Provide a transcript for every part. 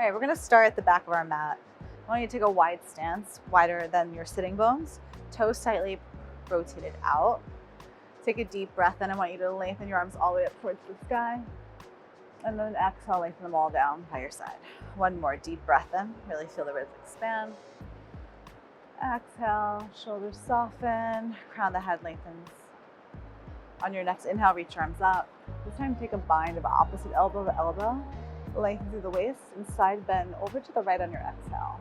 right, we're gonna start at the back of our mat. I want you to take a wide stance, wider than your sitting bones, toes slightly rotated out. Take a deep breath in. I want you to lengthen your arms all the way up towards the sky. And then exhale, lengthen them all down by your side. One more deep breath in. Really feel the ribs expand. Exhale, shoulders soften, crown of the head lengthens. On your next inhale, reach your arms up. This time take a bind of opposite elbow to elbow. Lengthen through the waist and side bend over to the right on your exhale.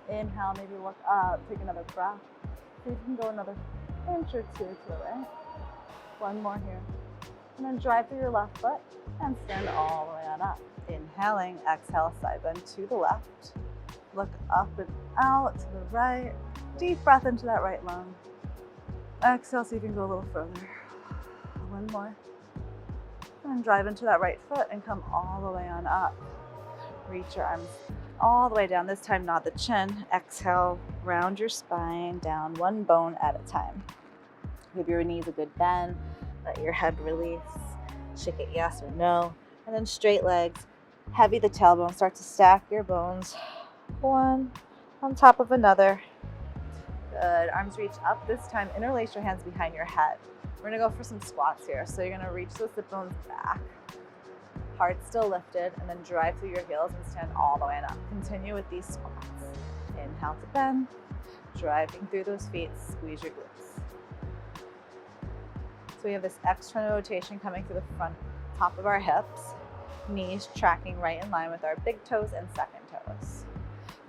Inhale, maybe look up, take another breath. See if you can go another inch or two to the right. One more here. And then drive through your left foot and stand all the way on up. Inhaling, exhale, side bend to the left. Look up and out to the right. Deep breath into that right lung. Exhale, see if you can go a little further. One more. And drive into that right foot and come all the way on up. Reach your arms all the way down. This time, nod the chin. Exhale, round your spine down one bone at a time. Give your knees a good bend. Let your head release. Shake it yes or no. And then straight legs. Heavy the tailbone. Start to stack your bones. One on top of another. Good. Arms reach up. This time, interlace your hands behind your head. We're gonna go for some squats here. So you're gonna reach those sit bones back. Heart still lifted, and then drive through your heels and stand all the way up. Continue with these squats. Inhale to bend. Driving through those feet, squeeze your glutes. So we have this external rotation coming through the front, top of our hips. Knees tracking right in line with our big toes and second toes.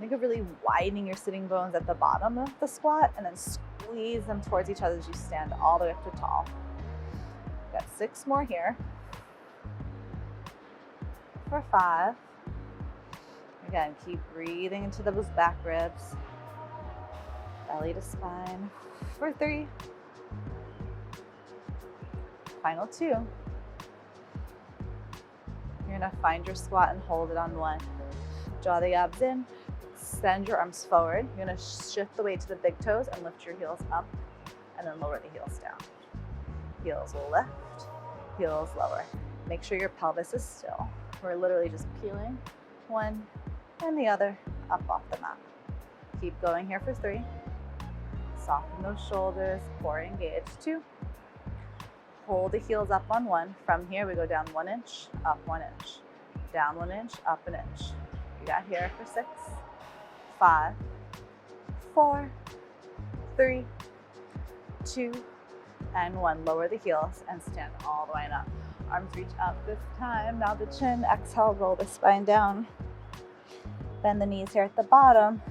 Think of really widening your sitting bones at the bottom of the squat and then squeeze them towards each other as you stand all the way up to tall. Got 6 more here. For 5. Again, keep breathing into those back ribs. Belly to spine. For 3. Final 2. You're gonna find your squat and hold it on 1. Draw the abs in. Send your arms forward. You're gonna shift the weight to the big toes and lift your heels up and then lower the heels down. Heels will lift, heels lower. Make sure your pelvis is still. We're literally just peeling one and the other up off the mat. Keep going here for 3. Soften those shoulders, core engaged. 2. Hold the heels up on 1. From here, we go down 1 inch, up 1 inch. Down 1 inch, up an inch. You got here for 6. 5, 4, 3, 2, and 1. Lower the heels and stand all the way up. Arms reach up this time. Now the chin. Exhale, roll the spine down. Bend the knees here at the bottom.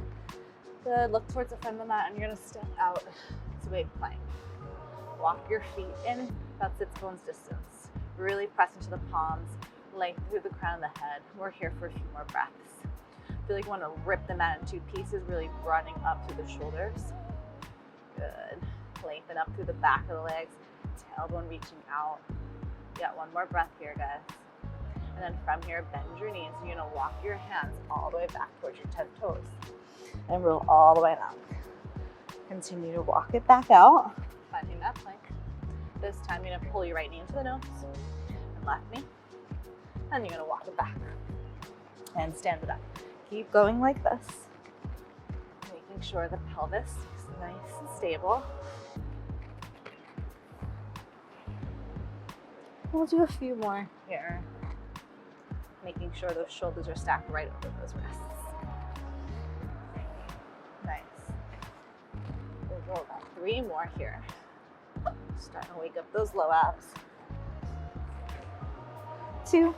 Good. Look towards the front of the mat, and you're gonna step out to a plank. Walk your feet in about sits bones distance. Really press into the palms. Lengthen through the crown of the head. We're here for a few more breaths. Feel like you want to rip the mat in 2 pieces, really broadening up through the shoulders. Good. Lengthen up through the back of the legs, tailbone reaching out. You got 1 more breath here, guys. And then from here, bend your knees. You're gonna walk your hands all the way back towards your 10 toes and roll all the way up. Continue to walk it back out, finding that plank. This time, you're gonna pull your right knee into the nose and left knee. And you're gonna walk it back and stand it up. Keep going like this, making sure the pelvis is nice and stable. We'll do a few more here, making sure those shoulders are stacked right over those wrists. Nice. We'll go about 3 more here. Starting to wake up those low abs. 2.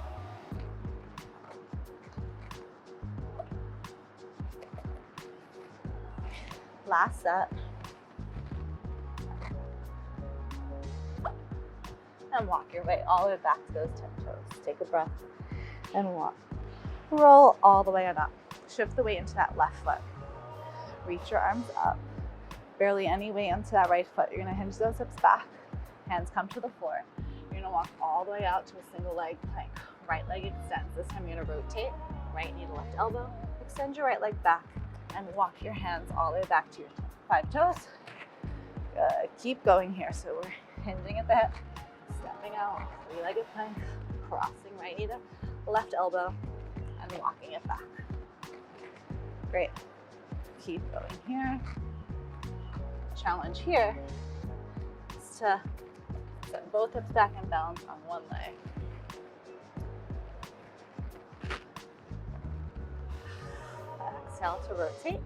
Last set. And walk your way all the way back to those 10 toes. Take a breath and walk. Roll all the way on up. Shift the weight into that left foot. Reach your arms up. Barely any weight onto that right foot. You're gonna hinge those hips back. Hands come to the floor. You're gonna walk all the way out to a single leg plank. Right leg extends. This time you're gonna rotate. Right knee to left elbow. Extend your right leg back and walk your hands all the way back to your 5 toes. Good. Keep going here. So we're hinging at the hip, stepping out, 3-legged plank, crossing right knee to left elbow, and and walking it back. Great. Keep going here. Challenge here is to set both hips back and balance on one leg. Exhale to rotate.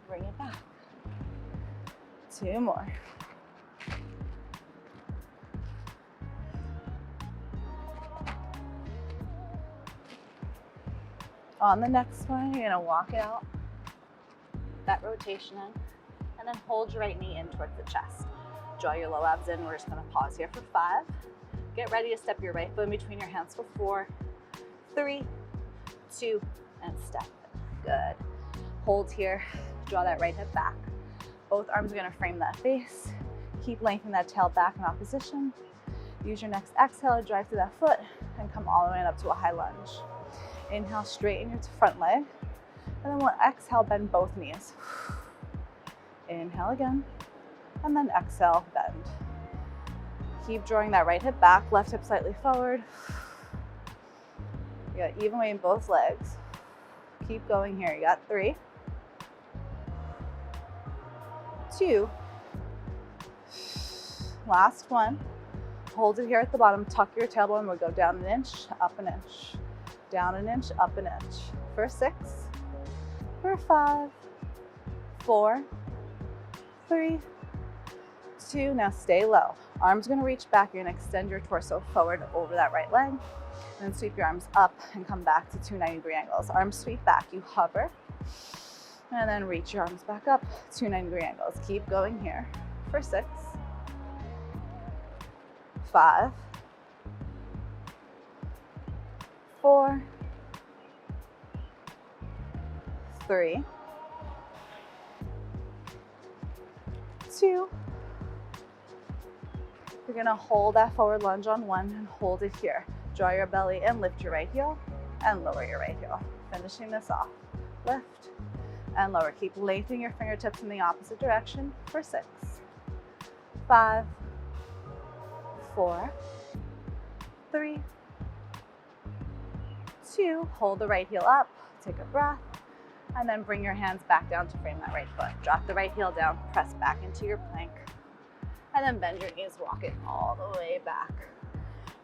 Bring it back. 2 more. On the next one, you're gonna walk it out, that rotation in, and then hold your right knee in towards the chest. Draw your low abs in. We're just gonna pause here for 5. Get ready to step your right foot in between your hands for 4, 3, 2, and step. Good. Hold here, draw that right hip back. Both arms are gonna frame that face. Keep lengthening that tail back in opposition. Use your next exhale to drive through that foot and come all the way up to a high lunge. Inhale, straighten your front leg. And then we'll exhale, bend both knees. Inhale again, and then exhale, bend. Keep drawing that right hip back, left hip slightly forward. You got even weight in both legs. Keep going here. You got 3, 2, last one. Hold it here at the bottom, tuck your tailbone. We'll go down an inch, up an inch, down an inch, up an inch. For 6, for 5, 4, 3, 2. Now stay low. Arms gonna reach back. You're gonna extend your torso forward over that right leg. And then sweep your arms up and come back to 2 90-degree angles. Arms sweep back. You hover. And then reach your arms back up, 2 90-degree angles. Keep going here for 6, 5, 4, 3, 2. You're gonna hold that forward lunge on 1 and hold it here. Draw your belly in, lift your right heel, and lower your right heel. Finishing this off. Lift and lower. Keep lengthening your fingertips in the opposite direction for 6, 5, 4, 3, 2. Hold the right heel up, take a breath, and then bring your hands back down to frame that right foot. Drop the right heel down, press back into your plank, and then bend your knees, walk it all the way back.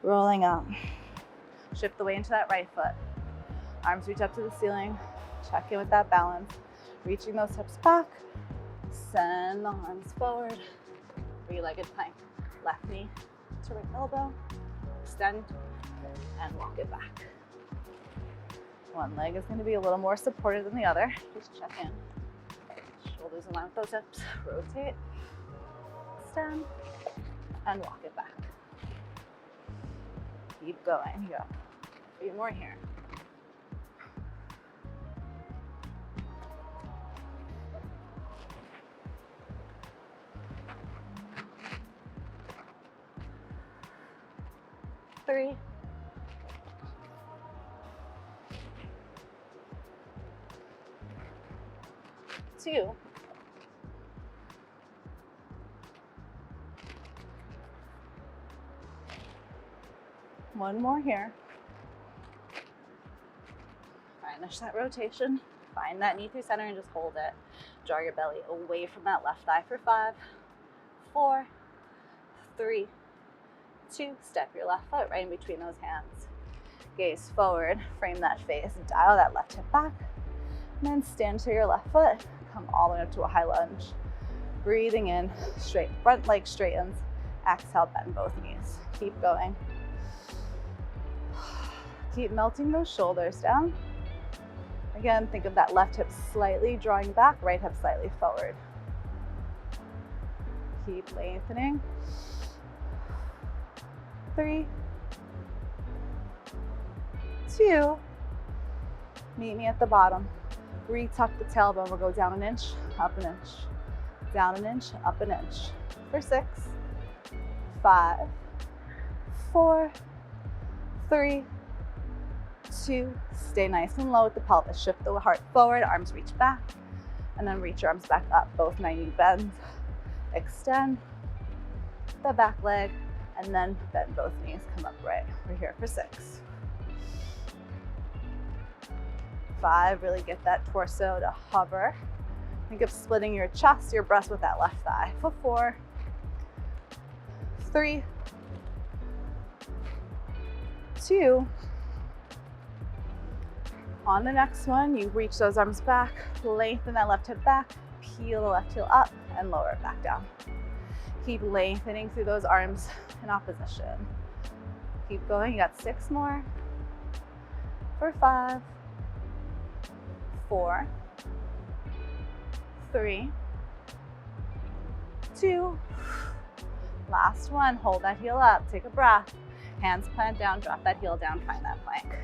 Rolling up. Shift the weight into that right foot. Arms reach up to the ceiling. Check in with that balance. Reaching those hips back. Send the arms forward. 3-legged plank. Left knee to right elbow. Extend and walk it back. One leg is going to be a little more supported than the other. Just check in. Shoulders in line with those hips. Rotate. Extend and walk it back. Keep going. You got a few more here. Three, 2, 1 more here. Finish that rotation. Find that knee through center and just hold it. Draw your belly away from that left thigh for 5, 4, 3, 2. Step your left foot right in between those hands. Gaze forward, frame that face, dial that left hip back, and then stand to your left foot. Come all the way up to a high lunge. Breathing in, straight front leg straightens. Exhale, bend both knees. Keep going. Keep melting those shoulders down. Again, think of that left hip slightly drawing back, right hip slightly forward. Keep lengthening. 3, 2. Meet me at the bottom. Retuck the tailbone. We'll go down an inch, up an inch. Down an inch, up an inch. For 6, 5, 4, 3, 2. Stay nice and low with the pelvis. Shift the heart forward, arms reach back, and then reach your arms back up. Both 90 bends. Extend the back leg, and then bend both knees. Come upright. We're here for 6, 5, really get that torso to hover. Think of splitting your chest, your breast with that left thigh. For 4, 3, 2. On the next one, you reach those arms back, lengthen that left hip back, peel the left heel up, and lower it back down. Keep lengthening through those arms in opposition. Keep going, you got 6 more. For 5, 4, 3, 2. Last one, hold that heel up, take a breath. Hands plant down, drop that heel down, find that plank.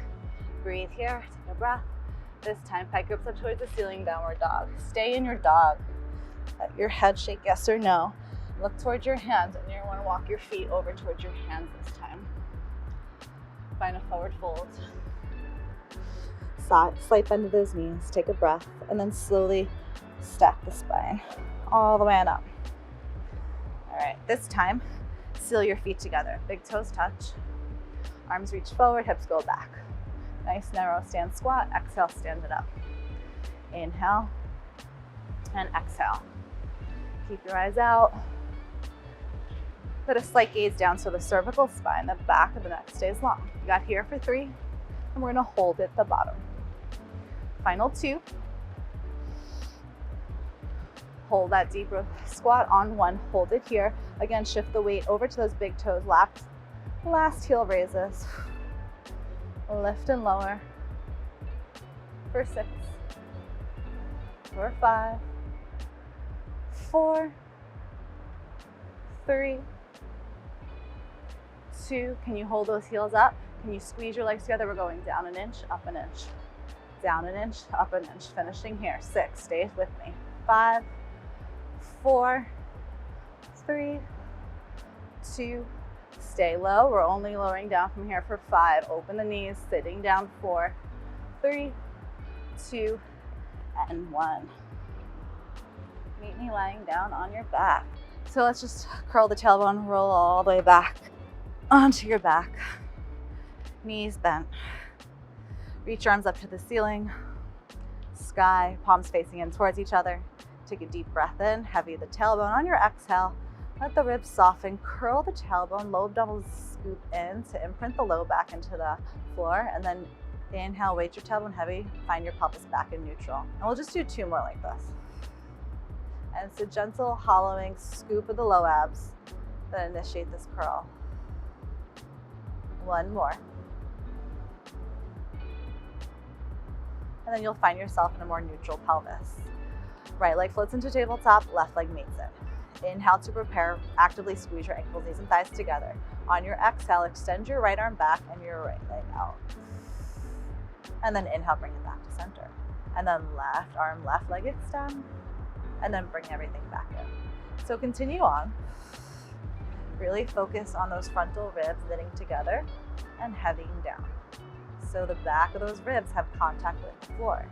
Breathe here, take a breath. This time, pike grips up towards the ceiling, downward dog. Stay in your dog. Let your head shake yes or no. Look towards your hands, and you're going to walk your feet over towards your hands this time. Find a forward fold. Slight bend of those knees, take a breath, and then slowly stack the spine all the way on up. All right, this time, seal your feet together. Big toes touch. Arms reach forward, hips go back. Nice narrow stand squat. Exhale, stand it up. Inhale and exhale. Keep your eyes out. Put a slight gaze down so the cervical spine, the back of the neck stays long. You got here for 3, and we're gonna hold at the bottom. Final 2. Hold that deep squat on 1, hold it here. Again, shift the weight over to those big toes. Last heel raises. Lift and lower. For 6, for 5, 4, 3, 2. Can you hold those heels up? Can you squeeze your legs together? We're going down an inch, up an inch. Down an inch, up an inch. Finishing here. 6, stay with me. 5, 4, 3, 2, stay low. We're only lowering down from here for 5. Open the knees, sitting down. 4, 3, 2, and 1. Meet me lying down on your back. So let's just curl the tailbone, roll all the way back onto your back. Knees bent. Reach your arms up to the ceiling. Sky, palms facing in towards each other. Take a deep breath in, heavy the tailbone. On your exhale, let the ribs soften. Curl the tailbone, low abdominals scoop in to imprint the low back into the floor. And then inhale, weight your tailbone heavy. Find your pelvis back in neutral. And we'll just do 2 more like this. And it's a gentle hollowing scoop of the low abs that initiate this curl. 1 more. And then you'll find yourself in a more neutral pelvis. Right leg floats into tabletop, left leg meets it. Inhale to prepare, actively squeeze your ankles, knees, and thighs together. On your exhale, extend your right arm back and your right leg out. And then inhale, bring it back to center. And then left arm, left leg extend, and then bring everything back in. So continue on. Really focus on those frontal ribs knitting together and heavying down. So the back of those ribs have contact with the floor.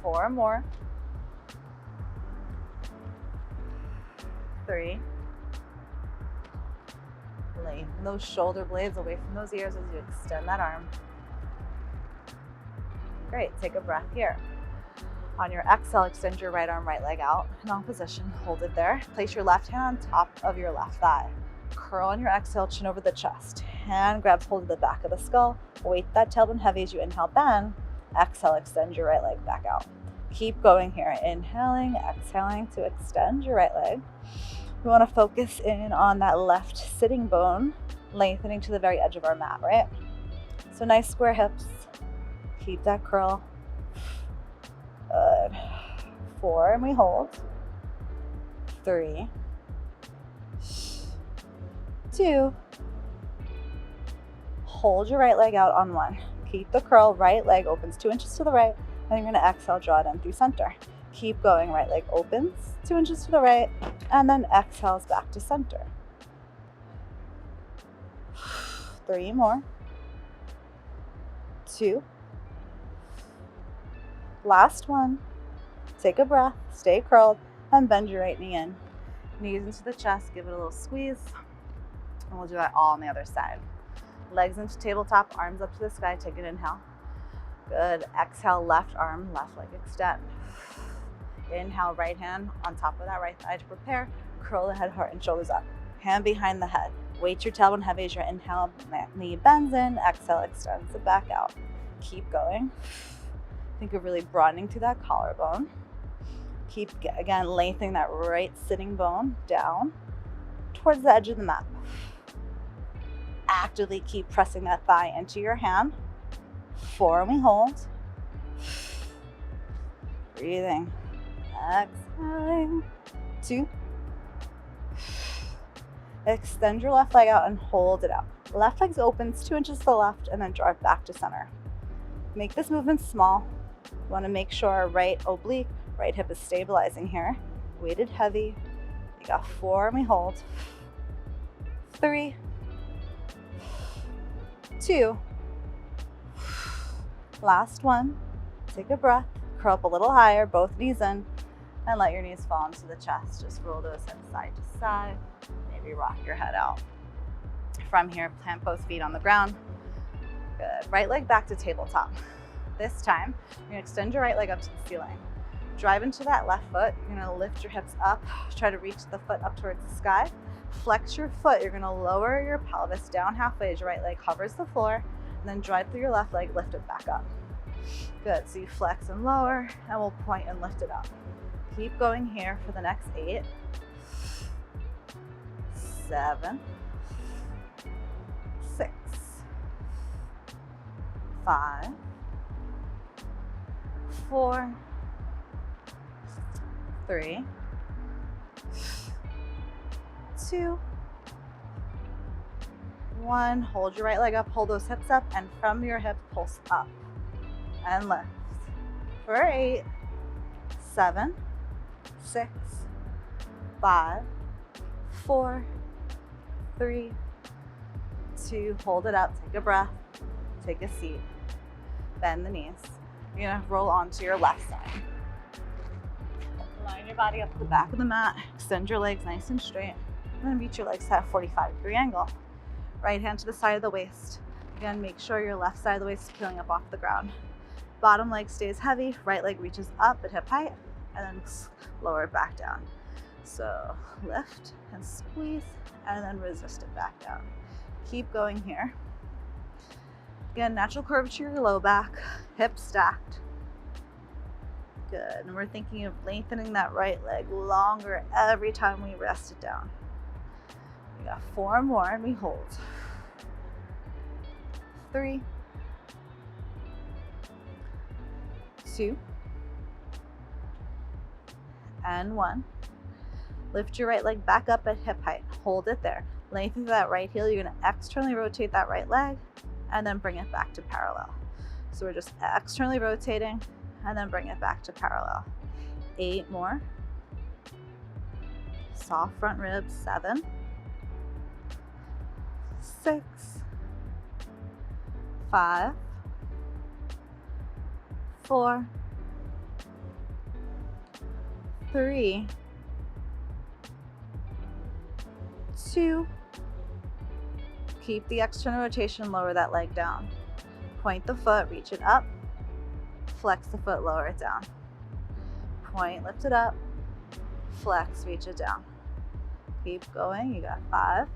4 more. 3. Lengthen those shoulder blades away from those ears as you extend that arm. Great, take a breath here. On your exhale, extend your right arm, right leg out in opposition. Hold it there. Place your left hand on top of your left thigh. Curl on your exhale, chin over the chest. Hand grabs hold of the back of the skull. Weight that tailbone heavy as you inhale, bend. Exhale, extend your right leg back out. Keep going here. Inhaling, exhaling to extend your right leg. We want to focus in on that left sitting bone, lengthening to the very edge of our mat, right? So nice square hips. Keep that curl. Good. 4, and we hold. 3, 2. Hold your right leg out on 1. Keep the curl, right leg opens 2 inches to the right, and you're gonna exhale, draw it in through center. Keep going, right leg opens 2 inches to the right, and then exhales back to center. 3 more. 2. Last one. Take a breath, stay curled, and bend your right knee in. Knees into the chest, give it a little squeeze, and we'll do that all on the other side. Legs into tabletop, arms up to the sky, take an inhale. Good. Exhale, left arm, left leg extend. Inhale, right hand on top of that right thigh to prepare. Curl the head, heart, and shoulders up. Hand behind the head. Weight your tailbone heavy as your inhale, knee bends in. Exhale, extends it back out. Keep going. Think of really broadening through that collarbone. Keep, again, lengthening that right sitting bone down towards the edge of the mat. Actively keep pressing that thigh into your hand. 4, and we hold. Breathing. Exhaling. 2. Extend your left leg out and hold it out. Left leg's opens 2 inches to the left and then draw it back to center. Make this movement small. You want to make sure our right oblique, right hip is stabilizing here. Weighted heavy. You got 4, and we hold. 3, 2. Last one. Take a breath. Curl up a little higher, both knees in, and let your knees fall into the chest. Just roll those hips side to side. Maybe rock your head out. From here, plant both feet on the ground. Good. Right leg back to tabletop. This time, you're gonna extend your right leg up to the ceiling. Drive into that left foot. You're gonna lift your hips up. Try to reach the foot up towards the sky. Flex your foot. You're gonna lower your pelvis down halfway as your right leg hovers the floor, and then drive through your left leg, lift it back up. Good, so you flex and lower, and we'll point and lift it up. Keep going here for the next 8, 7, 6, 5, 4, 3, 2, 1. Hold your right leg up, hold those hips up, and from your hips, pulse up and lift for 8, 7, 6, 5, 4, 3, 2. Hold it up. Take a breath. Take a seat. Bend the knees. You're gonna roll onto your left side. Line your body up to the back of the mat. Extend your legs nice and straight. And then reach your legs to a 45-degree angle. Right hand to the side of the waist. Again, make sure your left side of the waist is peeling up off the ground. Bottom leg stays heavy. Right leg reaches up at hip height, and then lower it back down. So lift and squeeze, and then resist it back down. Keep going here. Again, natural curvature of your low back, hips stacked. Good, and we're thinking of lengthening that right leg longer every time we rest it down. We got 4 more, and we hold. 3, 2, and 1. Lift your right leg back up at hip height. Hold it there. Lengthen that right heel. You're going to externally rotate that right leg and then bring it back to parallel. So we're just externally rotating and then bring it back to parallel. 8 more. Soft front ribs. 7, 6, 5, 4, 3, 2. Keep the external rotation, lower that leg down. Point the foot, reach it up. Flex the foot, lower it down. Point, lift it up. Flex, reach it down. Keep going. You got 5,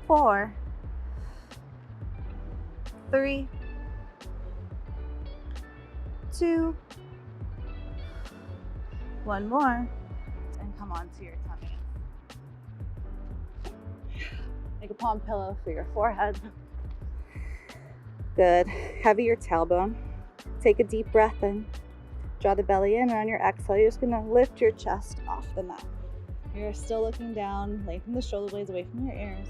4, 3, 2, 1 more, and come onto your tummy. Make a palm pillow for your forehead. Good. Heavy your tailbone. Take a deep breath in. Draw the belly in, and on your exhale, you're just gonna lift your chest off the mat. You're still looking down, lengthen the shoulder blades away from your ears,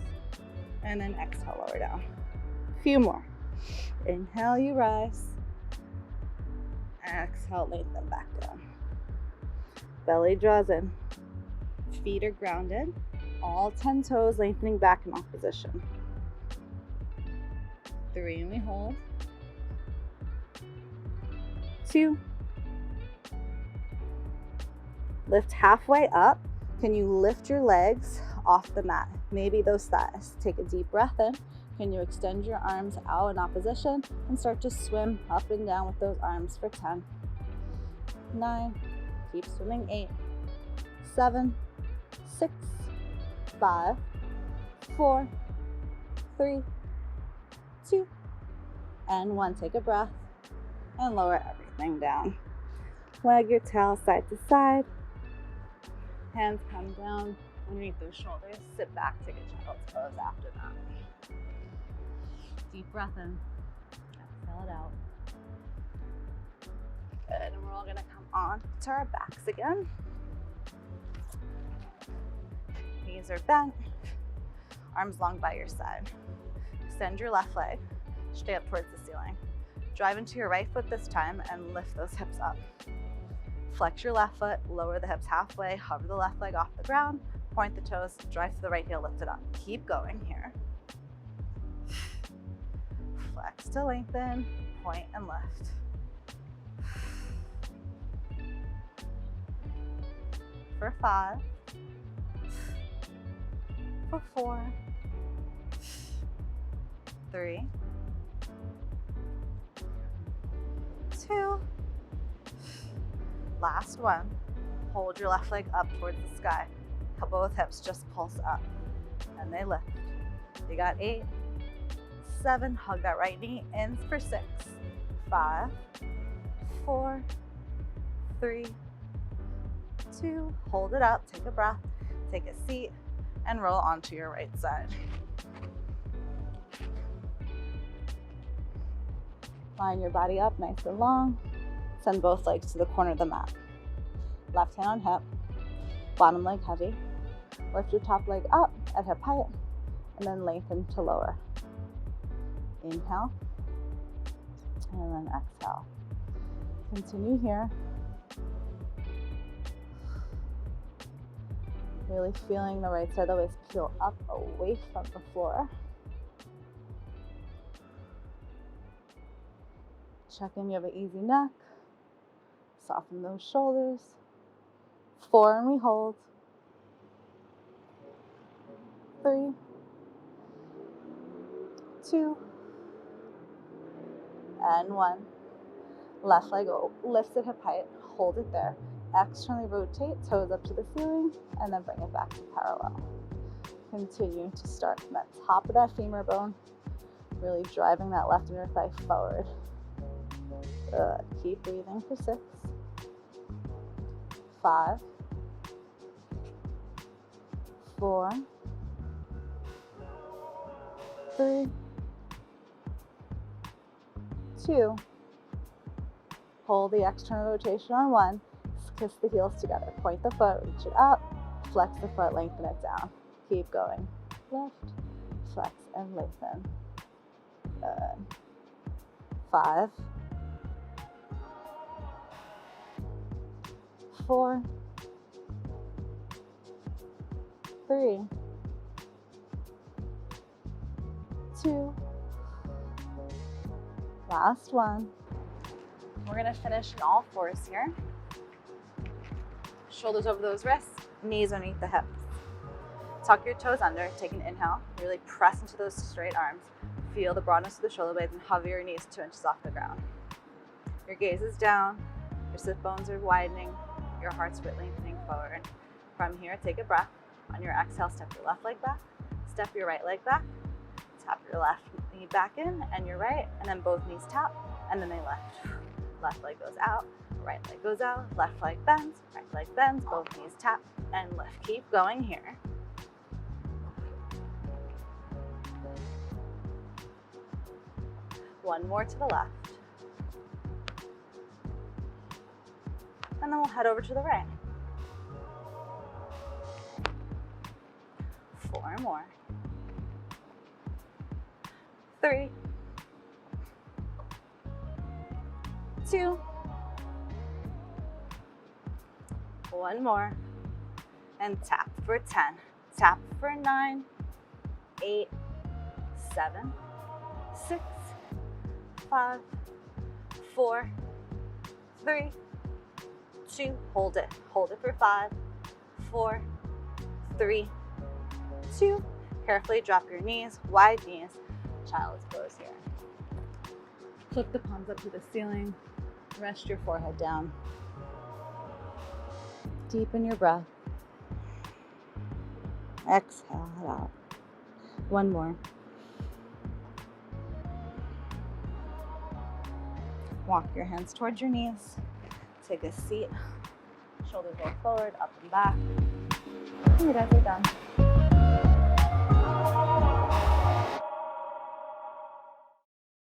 and then exhale, lower down. A few more. Inhale, you rise. Exhale, lengthen back down. Belly draws in. Feet are grounded. All 10 toes lengthening back in all position. 3, and we hold. 2. Lift halfway up. Can you lift your legs off the mat? Maybe those thighs. Take a deep breath in. Can you extend your arms out in opposition and start to swim up and down with those arms for 10, 9, keep swimming, 8, 7, 6, 5, 4, 3, 2, and 1. Take a breath and lower everything down. Wag your tail side to side. Hands come down underneath those shoulders. Sit back, take a child's pose after that. Deep breath in. Exhale it out. Good, and we're all gonna come on to our backs again. Knees are bent, arms long by your side. Extend your left leg, stay up towards the ceiling. Drive into your right foot this time and lift those hips up. Flex your left foot, lower the hips halfway, hover the left leg off the ground, point the toes, drive to the right heel, lift it up. Keep going here. Flex to lengthen, point and lift. For 5, for 4, 3, 2, last one. Hold your left leg up towards the sky. Both hips just pulse up and they lift. You got 8, 7, hug that right knee in for 6, 5, 4, 3, 2, hold it up, take a breath, take a seat, and roll onto your right side. Line your body up nice and long. Send both legs to the corner of the mat. Left hand on hip, bottom leg heavy. Lift your top leg up at hip height, and then lengthen to lower. Inhale, and then exhale. Continue here. Really feeling the right side of the waist peel up away from the floor. Check in, you have an easy neck. Soften those shoulders. 4, and we hold. 3, 2, and 1. Left leg lifts at hip height, hold it there. Externally rotate, toes up to the ceiling, and then bring it back to parallel. Continue to start from that top of that femur bone, really driving that left inner thigh forward. Good. Keep breathing for 6, 5, 4, 3, 2. Hold the external rotation on 1. Kiss the heels together. Point the foot, reach it up, flex the foot, lengthen it down. Keep going. Lift, flex, and lengthen. Good. 5, 4, 3, 2, last one. We're gonna finish in all fours here. Shoulders over those wrists, knees underneath the hips. Tuck your toes under, take an inhale, really press into those straight arms. Feel the broadness of the shoulder blades and hover your knees 2 inches off the ground. Your gaze is down, your sit bones are widening, your heart's lengthening forward. From here, take a breath. On your exhale, step your left leg back, step your right leg back, tap your left knee back in and your right, and then both knees tap, and then they lift. Left leg goes out, right leg goes out, left leg bends, right leg bends, both knees tap, and lift. Keep going here. One more to the left. And then we'll head over to the right. 4 more. 3, 2, 1 more, and tap for 10, tap for 9, 8, 7, 6, 5, 4, 3, 2, hold it for 5, 4, 3, 2, carefully drop your knees, wide knees, child's pose here. Flip the palms up to the ceiling. Rest your forehead down. Deepen your breath. Exhale it out. One more. Walk your hands towards your knees. Take a seat. Shoulders roll forward, up and back. And you guys are done.